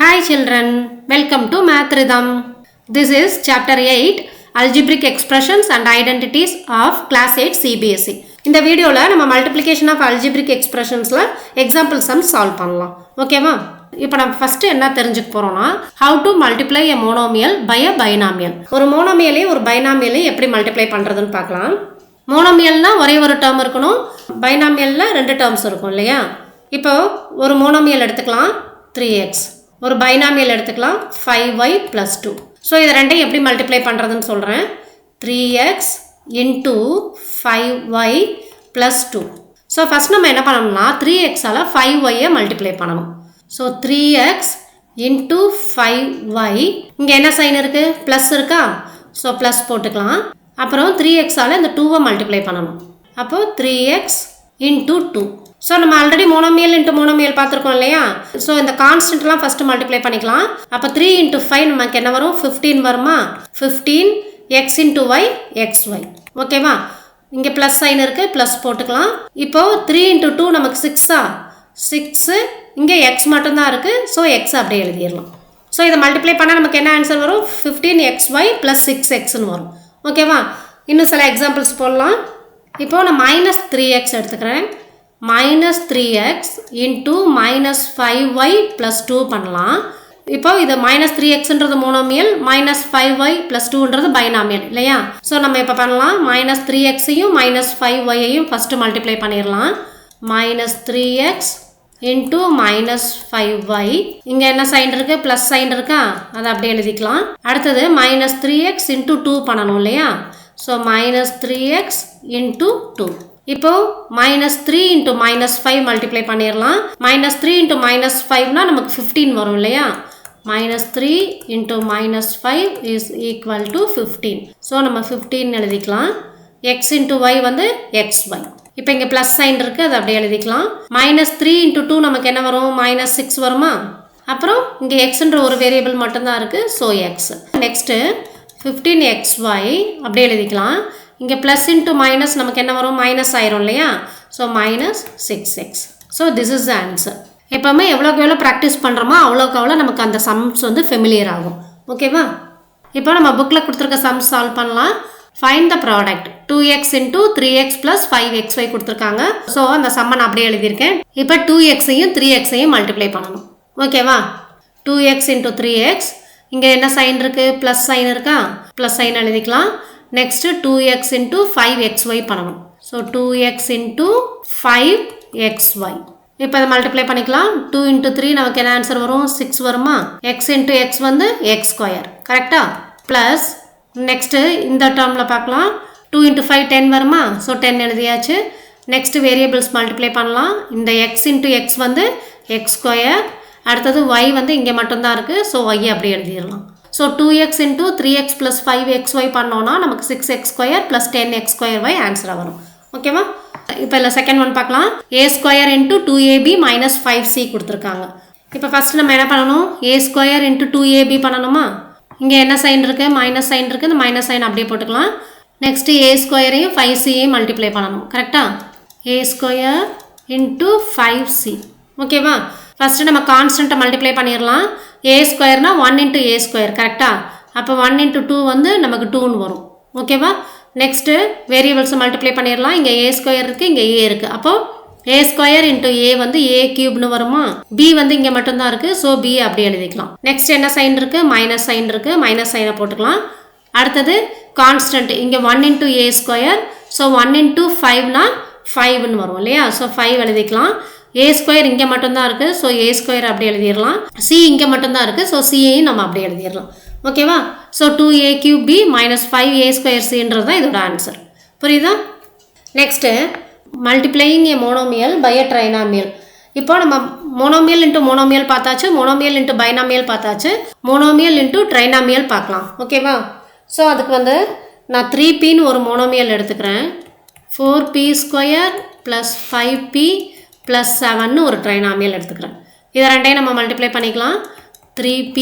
Hi children, welcome to Math Rhythm. This is chapter 8 Algebraic Expressions and Identities of Class 8 CBSE. இந்த வீடியோல நம்ம multiplication of algebraic expressionsல example sums solve பண்ணலாம். ஓகேவா? இப்போ நம்ம first என்ன தெரிஞ்சுக்க போறோம்னா how to multiply a monomial by a binomial. ஒரு மோனோமியலை ஒரு பைனாமியலை எப்படி மல்டிப்ளை பண்றதுன்னு பார்க்கலாம். மோனோமியல்னா ஒரே ஒரு டேர்ம் இருக்கணும், பைனாமியல்ல ரெண்டு டேர்ம்ஸ் இருக்கும் இல்லையா? இப்போ ஒரு மோனோமியல் எடுத்துக்கலாம் 3x, ஒரு பைனாமியல் எடுத்துக்கலாம் 5y plus 2. ஸோ இதை ரெண்டையும் எப்படி மல்டிப்ளை பண்ணுறதுன்னு சொல்கிறேன். 3x into 5y plus 2. So first நம்ம என்ன பண்ணணும்னா 3xால் 5yயை மல்டிப்ளை பண்ணணும். ஸோ 3x into 5y, இங்கே என்ன சைன் இருக்குது? ப்ளஸ் இருக்கா? ஸோ ப்ளஸ் போட்டுக்கலாம். அப்புறம் 3xால் இந்த 2வை மல்டிப்ளை பண்ணணும். அப்போது 3x into 2. ஸோ நம்ம ஆல்ரெடி மோனோமியல் இன்ட்டு மோனோமியல் பார்த்துருக்கோம் இல்லையா? ஸோ இந்த கான்ஸ்டன்ட்லாம் ஃபஸ்ட்டு மல்டிப்ளை பண்ணிக்கலாம். அப்போ 3 into 5 நமக்கு என்ன வரும்? 15 வருமா? 15 x into y xy. ஓகேவா? இங்கே ப்ளஸ் சைன் இருக்குது, ப்ளஸ் போட்டுக்கலாம். இப்போது 3 into 2 நமக்கு 6ஆ? 6, இங்கே x மட்டும்தான் இருக்குது, ஸோ x அப்படியே எழுதிடலாம். ஸோ இதை மல்டிப்ளை பண்ணால் நமக்கு என்ன ஆன்சர் வரும்? 15xy ப்ளஸ் 6xன்னு வரும். ஓகேவா? இன்னும் சில எக்ஸாம்பிள்ஸ் போடலாம். இப்போது நான் மைனஸ் 3x எடுத்துக்கிறேன். minus 3x into minus 5y plus 2 பண்ணலாம். இப்போ இது minus 3xன்றது மோனோமியல், minus 5y plus 2ன்றது பைனாமியல் இல்லையா? ஸோ நம்ம இப்போ பண்ணலாம். minus 3xையும் minus 5yையும் ஃபஸ்ட்டு மல்டிப்ளை பண்ணிடலாம். minus 3x into minus 5y, இங்கே என்ன சைன் இருக்குது? ப்ளஸ் சைன் இருக்கா? அதை அப்படியே எழுதிக்கலாம். அடுத்தது minus 3x into 2 பண்ணணும் இல்லையா? So minus 3x into 2. இப்போ minus 3 into minus 5 மல்டிப்ளை பண்ணிடலாம். minus 3 into minus 5னா நமக்கு 15 வரும் இல்லையா? minus 3 into minus 5 is equal to 15. So நம்ம 15 எழுதிக்கலாம். x into y வந்து xy. இப்போ இங்கே ப்ளஸ் சைன் இருக்குது, அதை அப்படியே எழுதிக்கலாம். minus 3 into 2 நமக்கு என்ன வரும்? minus 6 வருமா? அப்புறம் இங்கே xன்ற ஒரு வேரியபிள் மட்டும்தான் இருக்குது, ஸோ x. நெக்ஸ்ட்டு 15xy அப்படியே எழுதிக்கலாம். இங்கே ப்ளஸ் இன்ட்டு மைனஸ் நமக்கு என்ன வரும்? மைனஸ் ஆயிரும் இல்லையா? So minus 6x. So this is the answer. எப்போவுமே எவ்வளோக்கு எவ்வளோ ப்ராக்டிஸ் பண்ணுறோமோ அவ்வளோக்கு அவ்வளோ நமக்கு அந்த சம்ஸ் வந்து ஃபெமிலியர் ஆகும். ஓகேவா? இப்போ நம்ம புக்கில் கொடுத்துருக்க சம்ஸ் சால்வ் பண்ணலாம். Find the product 2x into 3x plus 5xy கொடுத்துருக்காங்க. ஸோ அந்த சம்மை நான் அப்படியே எழுதியிருக்கேன். இப்போ 2xையும் 3xையும் மல்டிப்ளை பண்ணணும். ஓகேவா? 2x into 3x, இங்கே என்ன சைன் இருக்குது? ப்ளஸ் சைன் இருக்கா? ப்ளஸ் சைன் எழுதிக்கலாம். நெக்ஸ்ட்டு 2x into 5xy பண்ணணும். So 2x into 5xy. இப்போ அதை மல்டிப்ளை பண்ணிக்கலாம். 2 into 3 நமக்கு என்ன ஆன்சர் வரும்? 6 வருமா? x into x வந்து x ஸ்கொயர், கரெக்டா? ப்ளஸ் நெக்ஸ்ட்டு இந்த டேர்மில் பார்க்கலாம். 2 into 5 10 வருமா? ஸோ 10 எழுதியாச்சு. நெக்ஸ்ட்டு வேரியபிள்ஸ் மல்டிப்ளை பண்ணலாம். இந்த x into x வந்து x ஸ்கொயர், அடுத்தது y வந்து இங்கே மட்டும்தான் இருக்குது, ஸோ y அப்படியே எழுதிடலாம். So 2x into 3x plus 5xy பண்ணோன்னா நமக்கு 6x square plus 10x square y ஆன்சராக வரும். ஓகேவா? இப்போ இல்லை செகண்ட் ஒன் பார்க்கலாம். a square into 2ab minus 5c கொடுத்துருக்காங்க. இப்போ ஃபஸ்ட் நம்ம என்ன பண்ணணும்? a ஸ்கொயர் into 2ab பண்ணணுமா? இங்கே என்ன சைன் இருக்குது? மைனஸ் சைன் இருக்குது, இந்த மைனஸ் சைன் அப்படியே போட்டுக்கலாம். நெக்ஸ்ட்டு a ஸ்கொயரையும் 5cயையும் மல்டிப்ளை பண்ணணும். கரெக்டாக? a square into 5c. ஓகேவா? ஃபஸ்ட்டு நம்ம கான்ஸ்டண்ட்டை மல்டிப்ளை பண்ணிடலாம். a ஸ்கொயர்னா 1 into a ஸ்கொயர், கரெக்டாக? அப்போ 1 into 2 வந்து நமக்கு 2ன்னு வரும். ஓகேவா? நெக்ஸ்ட்டு வேரியபிள்ஸை மல்டிப்ளை பண்ணிடலாம். இங்கே a ஸ்கொயர் இருக்குது, இங்கே a இருக்குது. அப்போது a ஸ்கொயர் into a வந்து a கியூப்னு வருமா? b வந்து இங்கே மட்டும்தான் இருக்குது, ஸோ b அப்படி எழுதிக்கலாம். நெக்ஸ்ட் என்ன சைன் இருக்குது? மைனஸ் சைன் இருக்குது, மைனஸ் சைனை போட்டுக்கலாம். அடுத்தது கான்ஸ்டன்ட், இங்கே 1 into a square, so 1 into 5னா 5ன்னு வரும் இல்லையா? ஸோ 5 எழுதிக்கலாம். a ஸ்கொயர் இங்கே மட்டும்தான் இருக்குது, ஸோ a ஸ்கொயர் அப்படி எழுதிடலாம். c இங்கே மட்டும்தான் இருக்குது, ஸோ c-ஐயும் நம்ம அப்படி எழுதிடலாம். ஓகேவா? So 2a cube b minus 5a square cன்றது தான் இதோட ஆன்சர். புரியுதா? Next multiplying a monomial by a trinomial. இப்போ நம்ம மோனோமியல் இன்ட்டு மோனோமியல் பார்த்தாச்சு, மோனோமியல் இன்ட்டு பைனாமியல் பார்த்தாச்சு, மோனோமியல் இன்ட்டு ட்ரைனாமியல் பார்க்கலாம். ஓகேவா? ஸோ அதுக்கு வந்து நான் 3pன்னு ஒரு மோனோமியல் எடுத்துக்கிறேன். 4p square plus 5p plus 7ன்னு ஒரு ட்ரைனாமியல் எடுத்துக்கிறேன். இதை ரெண்டையும் நம்ம மல்டிப்ளை பண்ணிக்கலாம். 3p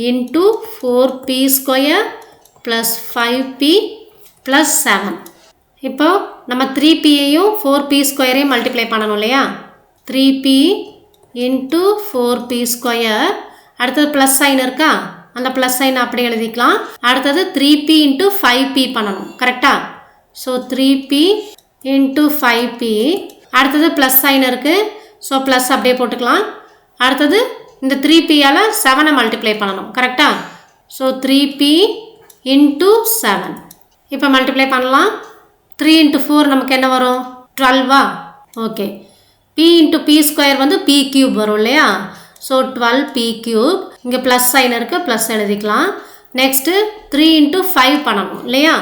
into 4p square plus 5p plus 7. இப்போ நம்ம 3pயையும் 4p ஸ்கொயரையும் மல்டிப்ளை பண்ணணும் இல்லையா? 3p into 4p ஸ்கொயர் அடுத்தது ப்ளஸ் சைன் இருக்கா, அந்த ப்ளஸ் சைன் அப்படியே எழுதிக்கலாம். அடுத்தது 3p இன்ட்டு 5p பண்ணணும் கரெக்டா. So 3p into 5p. அடுத்தது ப்ளஸ் சைன் இருக்குது, ஸோ ப்ளஸ் அப்படியே போட்டுக்கலாம். அடுத்தது இந்த 3pயால் 7 மல்டிப்ளை பண்ணணும் கரெக்டா. So 3p into 7. இப்போ மல்டிப்ளை பண்ணலாம். 3 இன்ட்டு 4 நமக்கு என்ன வரும், 12வா. Okay, p into p square வந்து p கியூப் வரும் இல்லையா. So 12p cube. இங்கே ப்ளஸ் சைன் இருக்குது, ப்ளஸ் எழுதிக்கலாம். நெக்ஸ்ட்டு 3 இன்ட்டு 5 பண்ணணும் இல்லையா.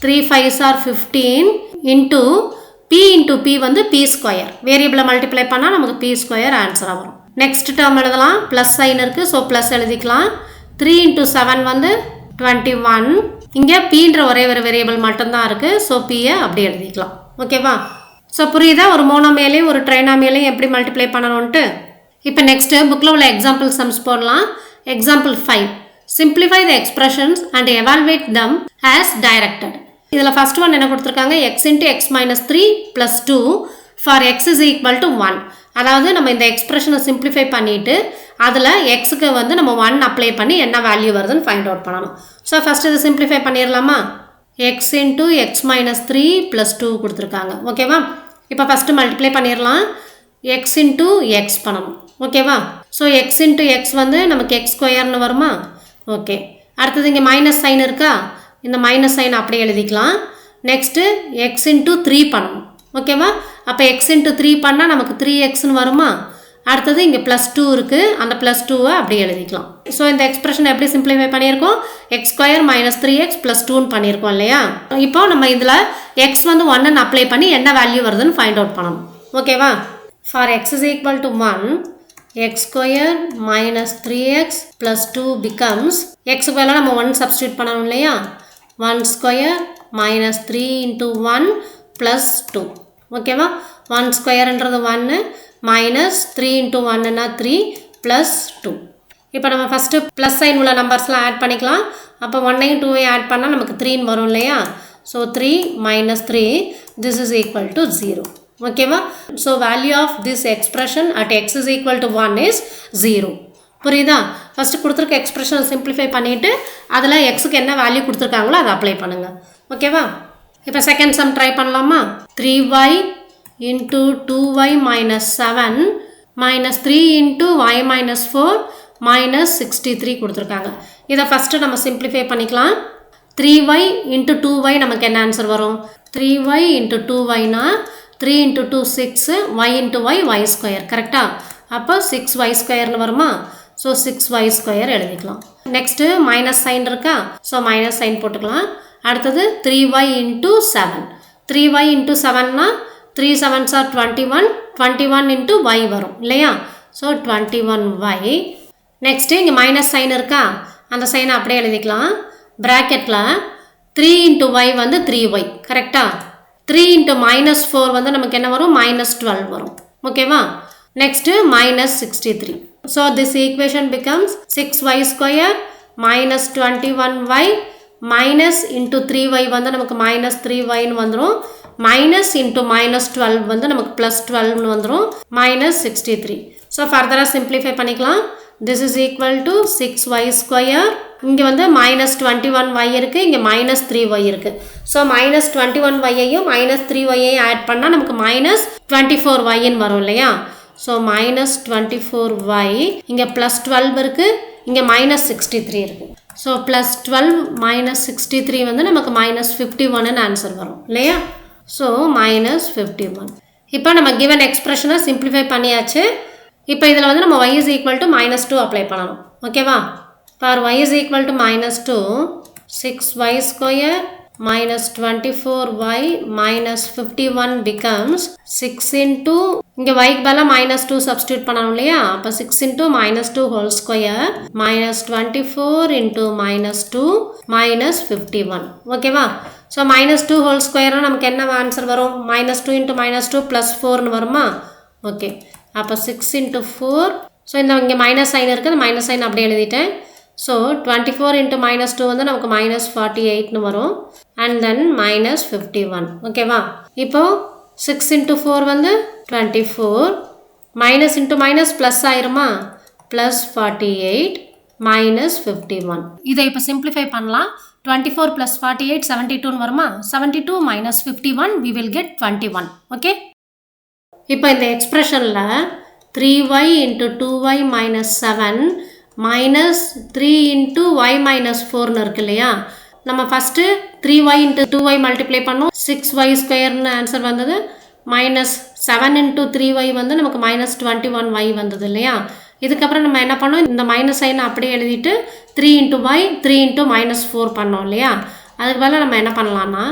3 5s are 15 இன்ட்டு p வந்து p ஸ்கொயர். வேரியபிளை மல்டிப்ளை பண்ணால் நமக்கு p ஸ்கொயர் ஆன்சராக வரும். நெக்ஸ்ட் டேர்ம் எழுதலாம். ப்ளஸ் சைன் இருக்குது, ஸோ ப்ளஸ் எழுதிக்கலாம். 3 இன்ட்டு 7 வந்து 21. இங்கே pன்ற ஒரே ஒரு வேரியபிள் மட்டும்தான் இருக்குது, ஸோ pயை அப்படி எழுதிக்கலாம். ஓகேவா. ஸோ புரியுதா, ஒரு மோனோமியலையும் ஒரு ட்ரைனாமியலையும் எப்படி மல்டிப்ளை பண்ணணும்ன்ட்டு. இப்போ நெக்ஸ்ட்டு புக்கில் உள்ள எக்ஸாம்பிள் சம்ஸ் போடலாம். Example 5, simplify the expressions and evaluate them as directed. இதில் ஃபர்ஸ்ட் ஒன் என்ன கொடுத்துருக்காங்க, x into X minus 3 plus 2 for X is equal to 1. அதாவது நம்ம இந்த எக்ஸ்பிரஷனை சிம்பிளிஃபை பண்ணிவிட்டு அதில் எக்ஸுக்கு வந்து நம்ம 1 அப்ளை பண்ணி என்ன வேல்யூ வருதுன்னு ஃபைண்ட் அவுட் பண்ணணும். ஸோ ஃபஸ்ட் இதை சிம்பிளிஃபை பண்ணிடலாமா. X into X minus 3 plus 2 கொடுத்துருக்காங்க ஓகேவா. இப்போ ஃபஸ்ட்டு மல்டிப்ளை பண்ணிடலாம். எக்ஸ் இன்ட்டு எக்ஸ் பண்ணணும் ஓகேவா. ஸோ எக்ஸ் இன்ட்டு எக்ஸ் வந்து நமக்கு எக்ஸ் ஸ்கொயர்னு வருமா. ஓகே, அடுத்தது இங்கே மைனஸ் சைன் இருக்கா, இந்த மைனஸ் சைன் அப்படியே எழுதிக்கலாம். நெக்ஸ்ட்டு எக்ஸ் இன்ட்டு 3 பண்ணணும் ஓகேவா. அப்போ எக்ஸ் இன்ட்டு 3 பண்ணால் நமக்கு 3xன்னு வருமா. அடுத்தது இங்கே ப்ளஸ் 2 இருக்குது, அந்த ப்ளஸ் 2வை அப்படியே எழுதிக்கலாம். ஸோ இந்த எக்ஸ்பிரஷன் எப்படி சிம்பிளிஃபை பண்ணியிருக்கோம், x square minus 3x plus 2ன்னு பண்ணியிருக்கோம் இல்லையா. இப்போ நம்ம இதில் எக்ஸ் வந்து 1ன்னு அப்ளை பண்ணி என்ன வேல்யூ வருதுன்னு ஃபைண்ட் அவுட் பண்ணணும் ஓகேவா. For X is equal to 1, x square minus 3x plus 2 becomes, x square நம்ம 1 substitute பண்ணணும் இல்லையா. 1 square minus 3 into 1 plus 2 ஓகேவா. 1 squareன்றது 1 minus 3 into 1னா 3 plus 2. இப்போ நம்ம ஃபஸ்ட்டு ப்ளஸ் சைன் உள்ள நம்பர்ஸ்லாம் ஆட் பண்ணிக்கலாம். அப்போ 1ஐயும் 2ஐயும் ஆட் பண்ணால் நமக்கு 3ன்னு வரும் இல்லையா. So 3 minus 3 this is equal to 0 ஓகேவா. So value of this expression at x is equal to 1 is 0. புரியுதா. ஃபஸ்ட்டு கொடுத்துருக்க எக்ஸ்பிரஷனை சிம்பிளிஃபை பண்ணிவிட்டு அதில் எக்ஸுக்கு என்ன வேல்யூ கொடுத்துருக்காங்களோ அதை அப்ளை பண்ணுங்கள் ஓகேவா. இப்போ செகண்ட் சம் ட்ரை பண்ணலாமா. 3y into 2y minus 7 minus 3 into y minus 4 minus 63 கொடுத்துருக்காங்க. இதை ஃபஸ்ட்டு நம்ம சிம்பிளிஃபை பண்ணிக்கலாம். 3y இன்ட்டு 2y நமக்கு என்ன ஆன்சர் வரும், 3y இன்ட்டு 2yனா 3 into 2 6, y into y square கரெக்டா. அப்போ 6y ஸ்கொயர்னு வருமா. ஸோ 6y ஸ்கொயர் எழுதிக்கலாம். நெக்ஸ்ட்டு மைனஸ் சைன் இருக்கா, ஸோ மைனஸ் சைன் போட்டுக்கலாம். அடுத்தது 3y இன்ட்டு 7, 3y இன்ட்டு 7னா 3 7s are 21, 21 இன்ட்டு y வரும் இல்லையா. So 21y. நெக்ஸ்ட்டு இங்கே மைனஸ் சைன் இருக்கா, அந்த சைனை அப்படியே எழுதிக்கலாம். ப்ராக்கெட்டில் 3 இன்ட்டு y வந்து 3y கரெக்டா. 3 இன்ட்டு மைனஸ் 4 வந்து நமக்கு என்ன வரும், மைனஸ் 12 வரும் ஓகேவா. Next minus 63. So this equation becomes 6y square minus 21y minus into 3y வந்து நமக்கு மைனஸ் 3yன்னு வந்துடும். மைனஸ் இன்ட்டு மைனஸ் 12 வந்து நமக்கு ப்ளஸ் 12ன்னு வந்துடும். மைனஸ் 63. ஸோ ஃபர்தராக சிம்பிளிஃபை பண்ணிக்கலாம். This is equal to 6y square. இங்கே வந்து மைனஸ் 21y இருக்குது, இங்கே மைனஸ் 3y இருக்குது. ஸோ மைனஸ் 21yையும் மைனஸ் 3yையும் ஆட் பண்ணால் நமக்கு மைனஸ் 24yன்னு வரும் இல்லையா. ஸோ மைனஸ் 24y, இங்கே ப்ளஸ் 12 இருக்குது, இங்கே மைனஸ் 63 இருக்குது. ஸோ ப்ளஸ் 12 மைனஸ் 63 வந்து நமக்கு மைனஸ் 51ன்னு ஆன்சர் வரும் இல்லையா. So minus 51. இப்போ நம்ம கிவன் எக்ஸ்பிரஷனை சிம்பிளிஃபை பண்ணியாச்சு. இப்போ இதில் வந்து நம்ம y is equal to minus 2 apply பண்ணணும் ஓகேவா. For y is equal to minus 2, 6y square minus 24y minus 51 becomes 6 into, இங்கே yக்கு பதிலா minus 2 substitute பண்ணணும் இல்லையா. அப்போ 6 into minus 2 whole square minus 24 into minus 2 minus 51 ஓகேவா. ஸோ minus 2 whole square நமக்கு என்ன ஆன்சர் வரும், minus 2 into minus 2 plus 4ன்னு வருமா. ஓகே, அப்போ 6 into 4. ஸோ இந்த இங்கே மைனஸ் சைன் இருக்குது, மைனஸ் சைன் அப்படியே எழுதிட்டேன். ஸோ 24 into minus 2 வந்து நமக்கு மைனஸ் 48ன்னு வரும். அண்ட் தென் மைனஸ் 51 ஓகேவா. இப்போது 6 into 4 வந்து 24, மைனஸ் இன்ட்டு மைனஸ் ப்ளஸ் ஆயிருமா, ப்ளஸ் 48. minus 51. இதை இப்போ simplify பண்ணலாம். 24 plus 48 72 வருமா? 72 minus 51 we will get 21. Okay? இப்போ இந்த எக்ஸ்பிரஷனில் 3y into 2y minus 7 minus 3 into y minus 4 இருக்கு இல்லையா? நம்ம first 3y into 2y multiply பண்ணோம், 6y ஸ்கொயர்னு ஆன்சர் வந்தது. மைனஸ் 7 into 3y வந்து நமக்கு மைனஸ் 21y வந்தது இல்லையா? இதுக்கப்புறம் நம்ம என்ன பண்ணோம், இந்த மைனஸ் சைனை அப்படியே எழுதிட்டு 3 into y 3 into minus 4 பண்ணோம் இல்லையா? அதுக்கு பதிலாக நம்ம என்ன பண்ணலாம்னா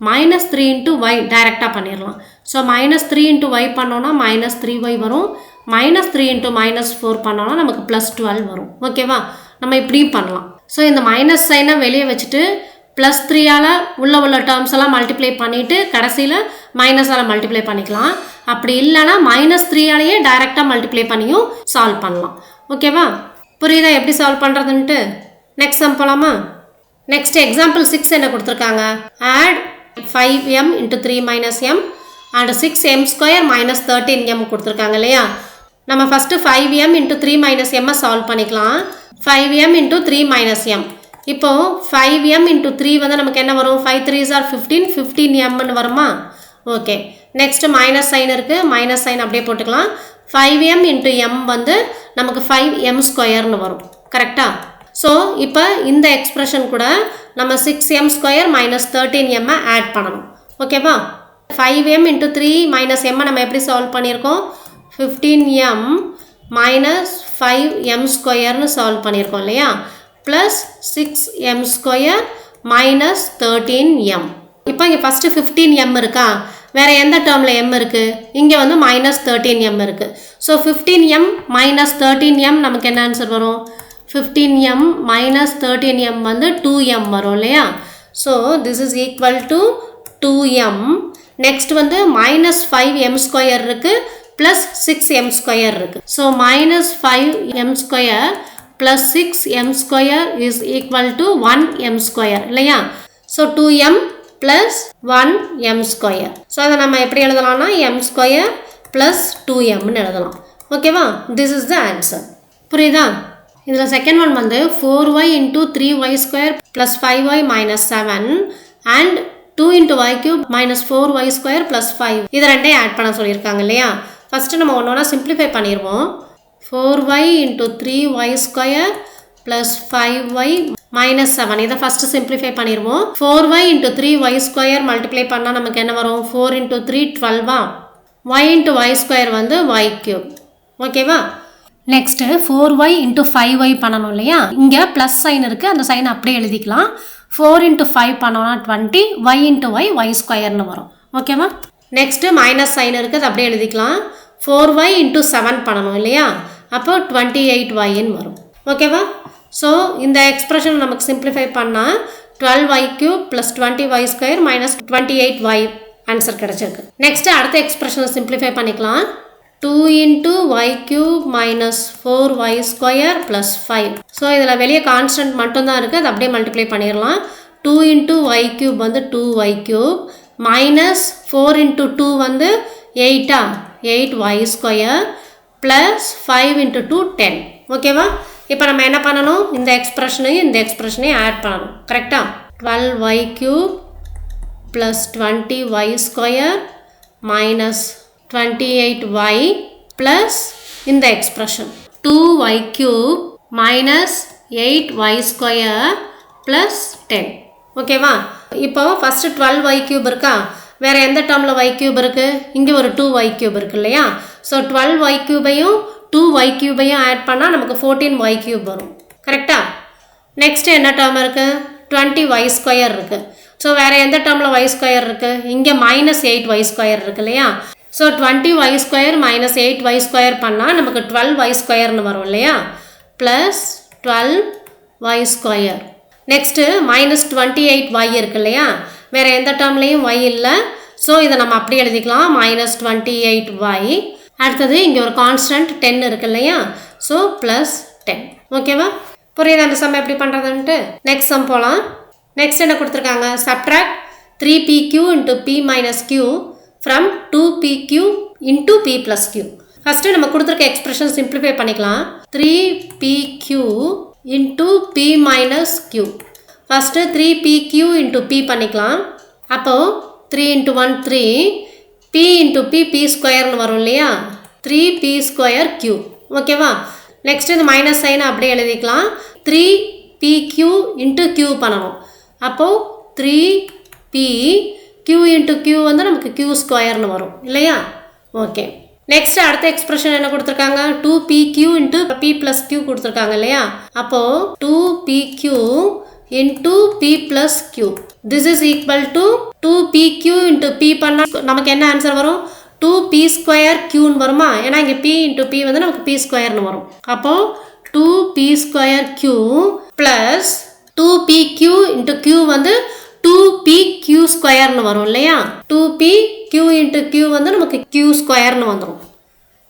மைனஸ் 3 into y டைரெக்டாக பண்ணிடலாம். ஸோ மைனஸ் 3 into y பண்ணோன்னா மைனஸ் 3y வரும், மைனஸ் 3 into மைனஸ் 4 பண்ணோன்னா நமக்கு ப்ளஸ் 12 வரும். ஓகேவா? நம்ம இப்படியும் பண்ணலாம். ஸோ இந்த மைனஸ் சைனை வெளியே வச்சுட்டு ப்ளஸ் 3ஆல் உள்ள டேர்ம்ஸ் எல்லாம் மல்டிப்ளை பண்ணிவிட்டு கடைசியில் மைனஸால் மல்டிப்ளை பண்ணிக்கலாம். அப்படி இல்லைனா மைனஸ் 3ஆலேயே டைரெக்டாக மல்டிப்ளை பண்ணியும் சால்வ் பண்ணலாம். ஓகேவா? புரியுதா எப்படி சால்வ் பண்ணுறதுன்ட்டு? நெக்ஸ்ட் சம் போகலாமா? நெக்ஸ்ட் எக்ஸாம்பிள் 6 என்ன கொடுத்துருக்காங்க? Add 5m into 3 minus m and 6m square minus 13m கொடுத்துருக்காங்க இல்லையா? நம்ம first 5m into 3 minus m solve பண்ணிக்கலாம். 5m into 3 minus m. இப்போது 5m into 3 வந்து நமக்கு என்ன வரும்? 5 3s are 15, 15mன்னு வருமா? ஓகே. நெக்ஸ்ட்டு மைனஸ் சைன் இருக்குது, மைனஸ் சைன் அப்படியே போட்டுக்கலாம். 5m into m வந்து நமக்கு 5m ஸ்கொயர்னு வரும். கரெக்டாக? ஸோ இப்போ இந்த எக்ஸ்பிரஷன் கூட நம்ம 6m square minus 13m add பண்ணணும். ஓகேவா? 5m into 3 minus m நம்ம எப்படி சால்வ் பண்ணியிருக்கோம்? 15m மைனஸ் 5m ஸ்கொயர்னு சால்வ் பண்ணியிருக்கோம் இல்லையா? Plus 6m square minus 13m. இப்போ இங்கே ஃபஸ்ட்டு 15m இருக்கா? வேறு எந்த டேர்மில் m இருக்குது? இங்கே வந்து மைனஸ் 13m இருக்குது. ஸோ 15m மைனஸ் 13m நமக்கு என்ன ஆன்சர் வரும்? 15m minus 13m வந்து 2m வரும் இல்லையா? So this is equal to 2m. Next வந்து மைனஸ் 5m ஸ்கொயர் இருக்குது ப்ளஸ் 6m ஸ்கொயர் இருக்குது. So minus 5m square plus 6m square is equal to 1m square இல்லையா? So 2m plus 1m square. So அதை நம்ம எப்படி எழுதலாம்னா m square plus 2mன்னு எழுதலாம். ஓகேவா? This is the answer. புரியுதா? இதில் செகண்ட் ஒன் வந்து 4y into 3y square plus 5y minus 7 and 2 into y cube minus 4y square plus 5. இது ரெண்டையும் ஆட் பண்ண சொல்லியிருக்காங்க இல்லையா? ஃபஸ்ட்டு நம்ம ஒன்றா சிம்பிளிஃபை பண்ணிடுவோம். 4y into 3y square plus 5y minus 7. இதை ஃபஸ்ட்டு சிம்பிளிஃபை பண்ணிடுவோம். 4y into 3y square multiply பண்ணால் நமக்கு என்ன வரும்? 4 into 3 12. y into y square வந்து y cube. ஓகேவா? நெக்ஸ்ட்டு 4y into 5y பண்ணணும் இல்லையா? இங்கே ப்ளஸ் சைன் இருக்குது, அந்த சைன் அப்படியே எழுதிக்கலாம். 4 into 5 பண்ணோன்னா 20, y into y ஸ்கொயர்னு வரும். ஓகேவா? நெக்ஸ்ட்டு மைனஸ் சைன் இருக்குது, அது அப்படியே எழுதிக்கலாம். 4y into 7 பண்ணணும் இல்லையா? அப்போ 28yன்னு வரும். ஓகேவா? ஸோ இந்த எக்ஸ்பிரஷன் நமக்கு சிம்பிளிஃபை பண்ணால் 12y cube plus 20y square minus 28y answer கிடச்சிருக்கு. நெக்ஸ்ட்டு அடுத்த எக்ஸ்பிரஷனை சிம்பிளிஃபை பண்ணிக்கலாம். 2 into y cube minus 4y square plus 5. So இதில் வெளியே கான்ஸ்டன்ட் மட்டும்தான் இருக்குது, அது அப்படியே மல்டிப்ளை பண்ணிடலாம். 2 into y cube வந்து 2y cube மைனஸ் 4 into 2 வந்து 8y ஸ்கொயர் ப்ளஸ் 5 into 2 10. ஓகேவா? இப்போ நம்ம என்ன பண்ணணும்? இந்த எக்ஸ்பிரஷனையும் இந்த எக்ஸ்பிரஷனையும் ஆட் பண்ணணும். கரெக்டாக? 12y cube plus 20y square minus 28y plus இந்த expression 2y cube minus 8y square plus 10. ஓகேவா? இப்போ ஃபஸ்ட்டு 12y cube இருக்கா? வேறு எந்த டேர்மில் y cube இருக்குது? இங்கே ஒரு 2y cube இருக்கு இல்லையா? ஸோ 12y cubeையும் 2y cubeையும் ஆட் பண்ணால் நமக்கு 14y cube வரும். கரெக்டாக? நெக்ஸ்ட்டு என்ன டேர்ம் இருக்குது? 20y ஸ்கொயர் இருக்குது. ஸோ வேறு எந்த டேர்மில் y ஸ்கொயர் இருக்குது? இங்கே மைனஸ் 8y ஸ்கொயர் இருக்குது இல்லையா? So 20y square minus 8y square பண்ணால் நமக்கு 12y ஸ்கொயர்னு வரும் இல்லையா? Plus 12y square. Next minus 28y இருக்கு இல்லையா? வேறு எந்த டேர்ம்லேயும் y இல்லை. ஸோ இதை நம்ம அப்படி எழுதிக்கலாம், மைனஸ் 28y. அடுத்தது இங்கே ஒரு கான்ஸ்டன்ட் 10 இருக்கு இல்லையா? So plus 10. ஓகேவா? புரியுது அந்த சம் எப்படி பண்ணுறதுன்ட்டு? நெக்ஸ்ட் சம் போகலாம். நெக்ஸ்ட் என்ன கொடுத்துருக்காங்க? Subtract 3pq into p minus q from 2pq into p plus q. First நம்ம கொடுத்துருக்க எக்ஸ்பிரஷன் சிம்பிளிஃபை பண்ணிக்கலாம். 3pq minus q. First 3pq into p பண்ணிக்கலாம். அப்போ 3 into 1 3, p into p square வரும் இல்லையா, 3p square q. ஓகேவா? நெக்ஸ்ட் இந்த minus சைனை அப்படியே எழுதிக்கலாம். 3pq into q பண்ணணும். அப்போ 3p q into q வந்து நமக்கு q ஸ்கொயர்னு வரும் இல்லையா? ஓகே. நெக்ஸ்ட் அடுத்த எக்ஸ்பிரஷன் என்ன கொடுத்துருக்காங்க, 2pq into p plus q கொடுத்துருக்காங்க இல்லையா? அப்போ 2pq into p plus q. This is equal to 2pq into p பண்ணா நமக்கு என்ன ஆன்சர் வரும், 2p square q வருமா? ஏன்னா இங்கே p into p வந்து நமக்கு p ஸ்கொயர்னு வரும். அப்போ 2p square q plus 2pq into q வந்து 2pq ஸ்கொயர்னு வரும் இல்லையா? 2pq into q வந்து நமக்கு q ஸ்கொயர்னு வந்துடும்.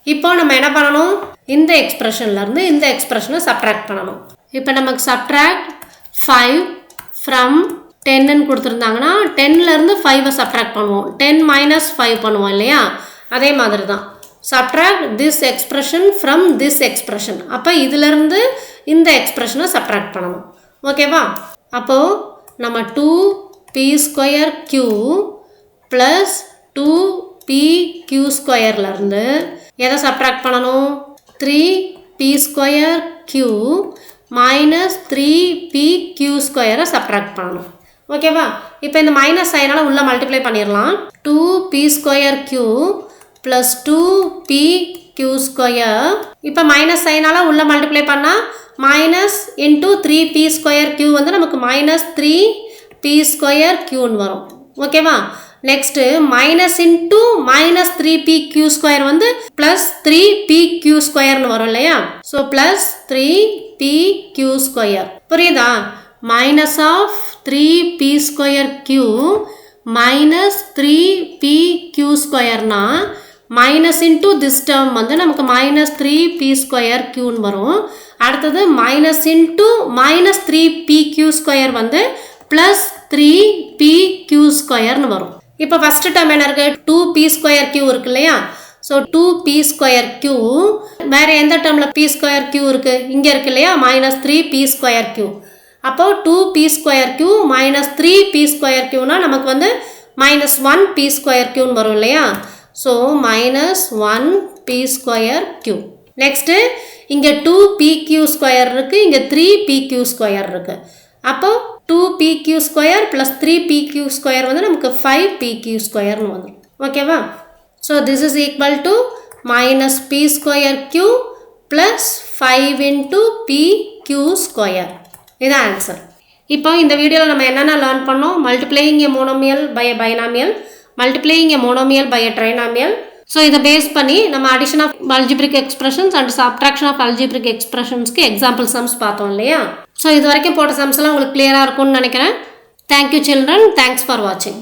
இப்போ நம்ம என்ன பண்ணணும், இந்த எக்ஸ்பிரஷன்லேருந்து இந்த எக்ஸ்பிரஷனை சப்ட்ராக்ட் பண்ணணும். இப்போ நமக்கு சப்ட்ராக்ட் 5 from 10ன்னு கொடுத்துருந்தாங்கன்னா 10லேருந்து 5 சப்ட்ராக்ட் பண்ணுவோம். 10 minus 5 பண்ணுவோம் இல்லையா? அதே மாதிரி தான் subtract this expression from this expression. அப்போ இதிலேருந்து இந்த எக்ஸ்பிரஷனை சப்ட்ராக்ட் பண்ணணும். ஓகேவா? அப்போது நம்ம 2p square q plus 2pq ஸ்கொயர்லேருந்து எதை சப்ட்ராக்ட் பண்ணணும், 3p square q minus 3pq ஸ்கொயரை சப்ட்ராக்ட் பண்ணணும். ஓகேவா? இப்போ இந்த மைனஸ் சைனால் உள்ள மல்டிப்ளை பண்ணிடலாம். 2p square q plus 2pq square. இப்போ மைனஸ் சைனால் உள்ள மல்டிப்ளை பண்ணால் minus into 3p square q வந்து நமக்கு மைனஸ் 3p ஸ்கொயர் q வரும். ஓகேவா? Next minus into minus 3pq square வந்து ப்ளஸ் 3pq ஸ்கொயர்னு வரும் இல்லையா? So plus 3pq square. புரியுதா? Minus of 3p square q minus 3pq ஸ்கொயர்னா மைனஸ் இன்ட்டு திஸ் டேர்ம் வந்து நமக்கு மைனஸ் 3p ஸ்கொயர் q வரும். அடுத்தது minus into minus 3pq square வந்து ப்ளஸ் 3pq ஸ்கொயர்னு வரும். இப்போ ஃபஸ்ட்டு டேர்ம் என்ன இருக்குது, 2p ஸ்கொயர் q இருக்கு இல்லையா? ஸோ 2p ஸ்கொயர் q வேறு எந்த டேர்மில் p ஸ்கொயர் q இருக்குது, இங்கே இருக்கு இல்லையா, மைனஸ் 3p ஸ்கொயர் q. அப்போது 2p square q minus 3p square qனா நமக்கு வந்து மைனஸ் 1p ஸ்கொயர் qன்னு வரும் இல்லையா? So minus 1p square q. Next இங்கே 2pq ஸ்கொயர் இருக்குது, இங்கே 3pq ஸ்கொயர் இருக்குது. அப்போ 2pq square plus 3pq square வந்து நமக்கு 5pq ஸ்கொயர்னு வந்துடும். ஓகேவா? So this is equal to minus p square q plus 5 into pq square. இதுதான் ஆன்சர். இப்போ இந்த வீடியோவில் நம்ம என்னென்ன லேர்ன் பண்ணோம், multiplying a monomial by a binomial, multiplying a monomial by a trinomial. So இதை பேஸ் பண்ணி நம்ம addition of algebraic expressions and subtraction of algebraic எக்ஸ்பிரஷன்ஸ்க்கு எக்ஸாம்பிள் சம்ஸ் பார்த்தோம் இல்லையா? ஸோ இது வரைக்கும் போட்ட சம்ஸ்லாம் உங்களுக்கு கிளியராக இருக்கும்னு நினைக்கிறேன். தேங்க்யூ சில்ட்ரன், தேங்க்ஸ் ஃபார் வாட்சிங்.